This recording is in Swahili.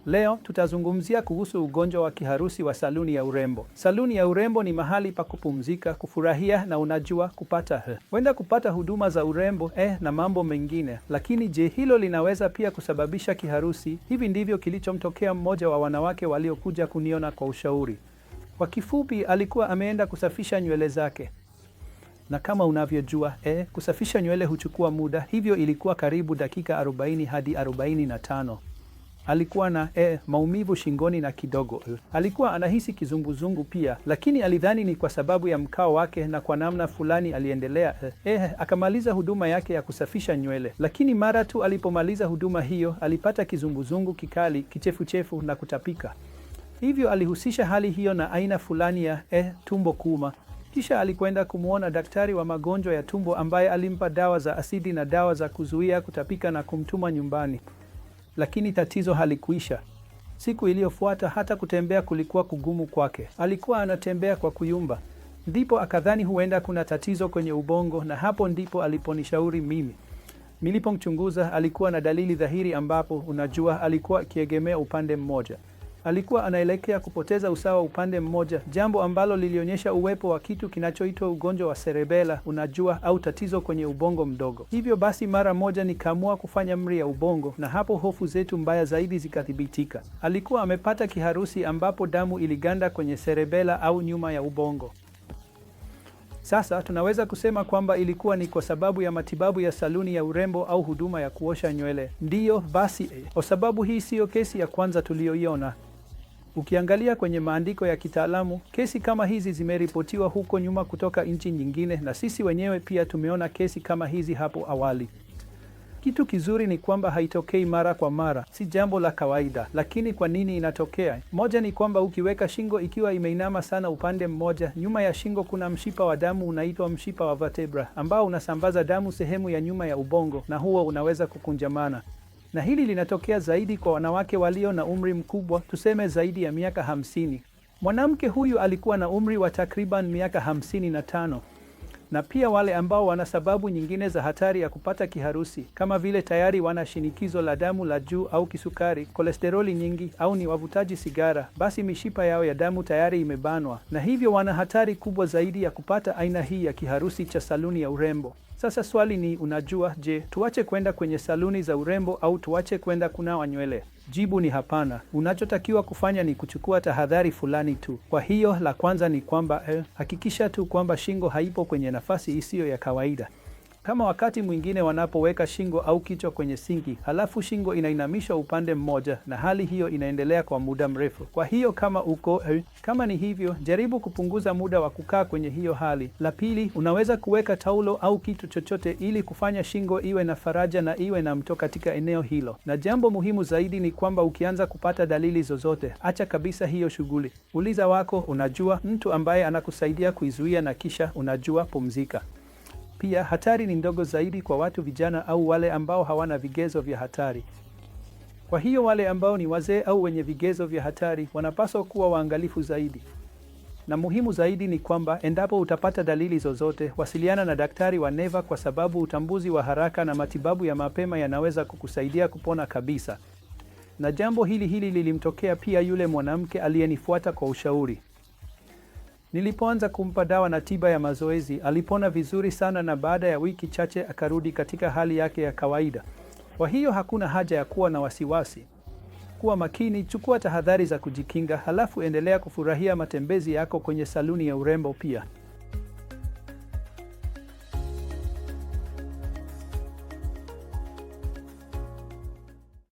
Leo tutazungumzia kuhusu ugonjwa wa kiharusi wa saluni ya urembo. Saluni ya urembo ni mahali pa kupumzika, kufurahia na unajua kwenda kupata huduma za urembo na mambo mengine. Lakini je, hilo linaweza pia kusababisha kiharusi? Hivi ndivyo kilichomtokea mmoja wa wanawake waliokuja kuniona kwa ushauri. Kwa kifupi, alikuwa ameenda kusafisha nywele zake. Na kama unavyojua, kusafisha nywele huchukua muda, hivyo ilikuwa karibu dakika 40 hadi 45. Alikuwa na maumivu shingoni na kidogo. Alikuwa anahisi kizunguzungu pia, lakini alidhani ni kwa sababu ya mkao wake, na kwa namna fulani aliendelea. Akamaliza huduma yake ya kusafisha nywele, lakini mara tu alipomaliza huduma hiyo, alipata kizunguzungu kikali, kichefuchefu na kutapika. Hivyo alihusisha hali hiyo na aina fulani ya tumbo kuuma. Kisha alikwenda kumwona daktari wa magonjwa ya tumbo ambaye alimpa dawa za asidi na dawa za kuzuia kutapika na kumtuma nyumbani. Lakini tatizo halikuisha. Siku iliyofuata hata kutembea kulikuwa kugumu kwake. Alikuwa anatembea kwa kuyumba. Ndipo akadhani huenda kuna tatizo kwenye ubongo, na hapo ndipo aliponishauri mimi. Nilipomchunguza, alikuwa na dalili dhahiri ambapo, unajua, alikuwa akiegemea upande mmoja. Alikuwa anaelekea kupoteza usawa upande mmoja, jambo ambalo lilionyesha uwepo wa kitu kinachoitwa ugonjwa wa cerebella, unajua, au tatizo kwenye ubongo mdogo. Hivyo basi mara moja nikaamua kufanya MRI ya ubongo, na hapo hofu zetu mbaya zaidi zikathibitika. Alikuwa amepata kiharusi ambapo damu iliganda kwenye cerebella au nyuma ya ubongo. Sasa tunaweza kusema kwamba ilikuwa ni kwa sababu ya matibabu ya saluni ya urembo au huduma ya kuosha nywele. Ndiyo basi, kwa sababu hii siyo kesi ya kwanza tuliyoiona. Ukiangalia kwenye maandiko ya kitaalamu, kesi kama hizi zimeripotiwa huko nyuma kutoka nchi nyingine, na sisi wenyewe pia tumeona kesi kama hizi hapo awali. Kitu kizuri ni kwamba haitokei mara kwa mara, si jambo la kawaida. Lakini kwa nini inatokea? Moja ni kwamba ukiweka shingo ikiwa imeinama sana upande mmoja, nyuma ya shingo kuna mshipa wa damu unaitwa mshipa wa vertebra, ambao unasambaza damu sehemu ya nyuma ya ubongo, na huo unaweza kukunjamana. Na hili linatokea zaidi kwa wanawake walio na umri mkubwa, tuseme zaidi ya miaka 50. Mwanamke huyu alikuwa na umri wa takriban miaka 55. Na pia wale ambao wana sababu nyingine za hatari ya kupata kiharusi, kama vile tayari wana shinikizo la damu la juu au kisukari, kolesteroli nyingi, au ni wavutaji sigara, basi mishipa yao ya damu tayari imebanwa, na hivyo wana hatari kubwa zaidi ya kupata aina hii ya kiharusi cha saluni ya urembo. Sasa swali ni, unajua, je, tuache kwenda kwenye saluni za urembo au tuache kwenda kunawa nywele? Jibu ni hapana. Unachotakiwa kufanya ni kuchukua tahadhari fulani tu. Kwa hiyo la kwanza ni kwamba hakikisha tu kwamba shingo haipo kwenye nafasi isiyo ya kawaida. Kama wakati mwingine wanapoweka shingo au kichwa kwenye sinki, halafu shingo inainamishwa upande mmoja, na hali hiyo inaendelea kwa muda mrefu. Kwa hiyo kama ni hivyo, jaribu kupunguza muda wa kukaa kwenye hiyo hali. La pili, unaweza kuweka taulo au kitu chochote ili kufanya shingo iwe na faraja na iwe na mto katika eneo hilo. Na jambo muhimu zaidi ni kwamba ukianza kupata dalili zozote, acha kabisa hiyo shughuli. Uliza mtu ambaye anakusaidia kuizuia, na kisha pumzika. Pia hatari ni ndogo zaidi kwa watu vijana au wale ambao hawana vigezo vya hatari. Kwa hiyo wale ambao ni wazee au wenye vigezo vya hatari wanapaswa kuwa waangalifu zaidi. Na muhimu zaidi ni kwamba endapo utapata dalili zozote, wasiliana na daktari wa neva, kwa sababu utambuzi wa haraka na matibabu ya mapema yanaweza kukusaidia kupona kabisa. Na jambo hili lilimtokea pia yule mwanamke aliyenifuata kwa ushauri. Nilipoanza kumpa dawa na tiba ya mazoezi, alipona vizuri sana, na baada ya wiki chache akarudi katika hali yake ya kawaida. Kwa hiyo hakuna haja ya kuwa na wasiwasi. Kuwa makini, chukua tahadhari za kujikinga, halafu endelea kufurahia matembezi yako kwenye saluni ya urembo pia.